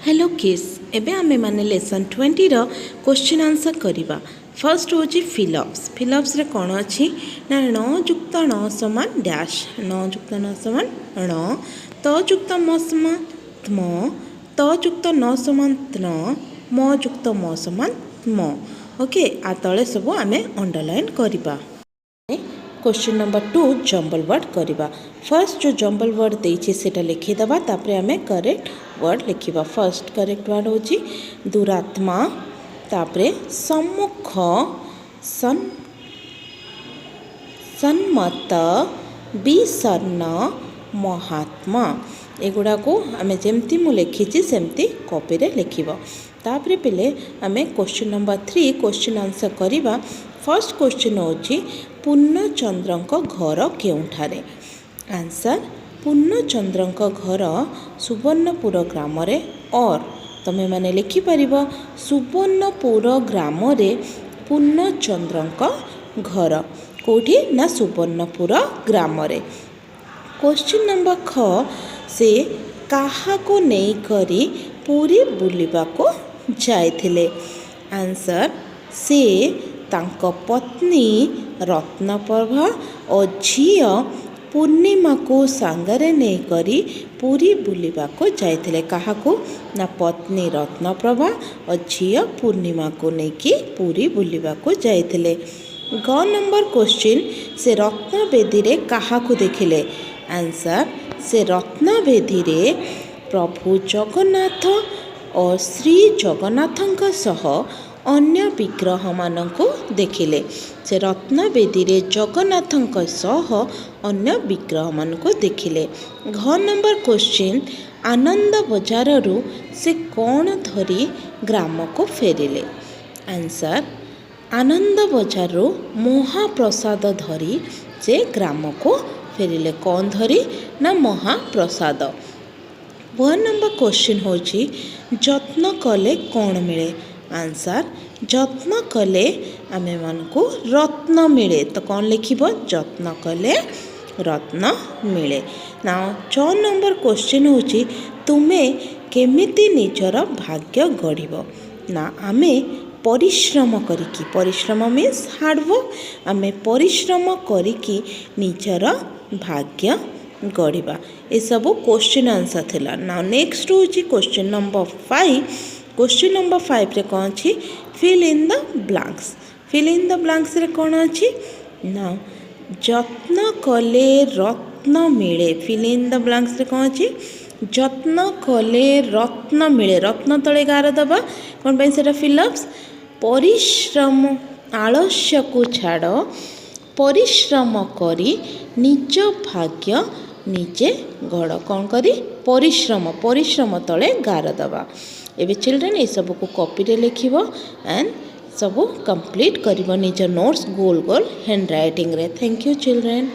Hello kids एबे आमे माने लेसन 20 रो क्वेश्चन आंसर करिबा। फर्स्ट होची फिलअप्स। फिलअप्स रे कोन अछि ना 9 + 9 समान डैश 9 + 9 समान 9 त + म समान म त + 9 समान 3 म + म समान म। ओके आ तळे सब आमे अंडरलाइन करिबा। क्वेश्चन नंबर 2 जंबल वर्ड करिबा। फर्स्ट जो जंबल वर्ड देइछे सेटा लिखि दबा तापरे आमे करेक्ट वर्ड लिखिबा। फर्स्ट करेक्ट वर्ड होची दुरात्मा तापरे सम्मुख सन्मत विसन्न महात्मा। एगुड़ा को आमे जेमती मु लिखिछि सेमती कॉपी रे लिखिबो। तापरे पेले आमे क्वेश्चन नंबर 3 क्वेश्चन आंसर करिबा। फर्स्ट क्वेश्चन होची पूर्णचंद्रंक घर केउठारे। आंसर पूर्णचंद्रंक घर सुवर्णपुर ग्राम रे और तमे माने लिखि परिबो सुवर्णपुर ग्राम रे पूर्णचंद्रंक घर कोठी ना सुवर्णपुर ग्राम रे। क्वेश्चन नंबर ख से काहा को नहीं करी पूरी बुलिबा को जायथिले। आंसर से तांको पत्नी रत्नप्रभा और झियो पूर्णिमा को सांगरे नहीं करी पूरी बुलिबा को जायथिले। काहा को ना पत्नी रत्नप्रभा और झियो पूर्णिमा को नहीं कि पूरी बुलिबा को जायथिले। ग नंबर क्वेश्चन से रत्नवेदी रे काहा को देखिले। आंसर से रत्नवेदी रे प्रभु जगन्नाथ और श्री जगन्नाथंक सह अन्य विग्रह मानकु देखिले। से रत्नवेदी रे जगन्नाथंक सह अन्य विग्रह मानकु देखिले। घ नंबर क्वेश्चन आनंद बजार रु से कौन धरी ग्राम को फेरिले। आंसर आनंद बजार रु महाप्रसाद धरी से ग्राम को फेरिले। कौन धरी ना महाप्रसाद। 1 नंबर क्वेश्चन होची जत्न कले कौन मिले। आंसर जत्न कले आमे मानकु रत्न मिले। तो कौन लिखिबो जत्न कले रत्न मिले ना। 6 नंबर क्वेश्चन होची तुमे केमिति निजर भाग्य गढ़िबो। ना आमे परिश्रम करिकी परिश्रम मीन्स हार्डवर्क आमे परिश्रम करिकी निजर भाग्य गढ़िबा। ए सब क्वेश्चन आंसर थिला। ना नेक्स्ट होची क्वेश्चन नंबर 5। क्वेश्चन नंबर 5 रे कौन अछि fill in the blanks. Fill in the blanks रे कौन अछि ना जत्न कले रत्न मिले। फिल इन द ब्लैंक्स रे कौन अछि जत्न कले रत्न मिले। रत्न तले गार दबा कौन पे सेटा फिलअप्स परिश्रम आलस्य को छाड़ परिश्रम करी निज भाग्य निजे गढ़। कौन करी परिश्रम परिश्रम तले गार दबा। एबे चिल्ड्रेन ये सब को कॉपी रे लिखिबो एंड सब कंप्लीट करिबो निज नोट्स गोल गोल हैंड राइटिंग रे। Thank you children.